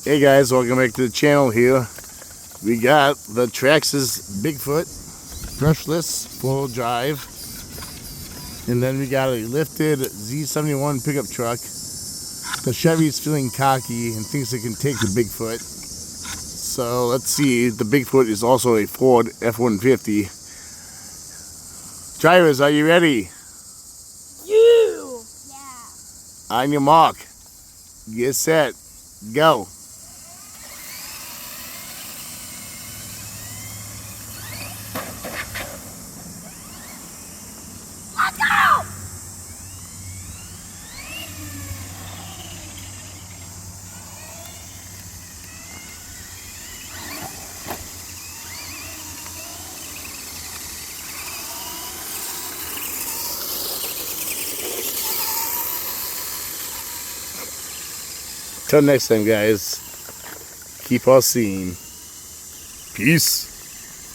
Hey guys, welcome back to the channel here. We got the Traxxas Bigfoot, brushless, 4-wheel drive. And then we got a lifted Z71 pickup truck. The Chevy's feeling cocky and thinks it can take the Bigfoot. So let's see, the Bigfoot is also a Ford F-150. Drivers, are you ready? You! Yeah. On your mark. Get set. Go. Let's go! Till next time, guys. Keep on seeing. Peace.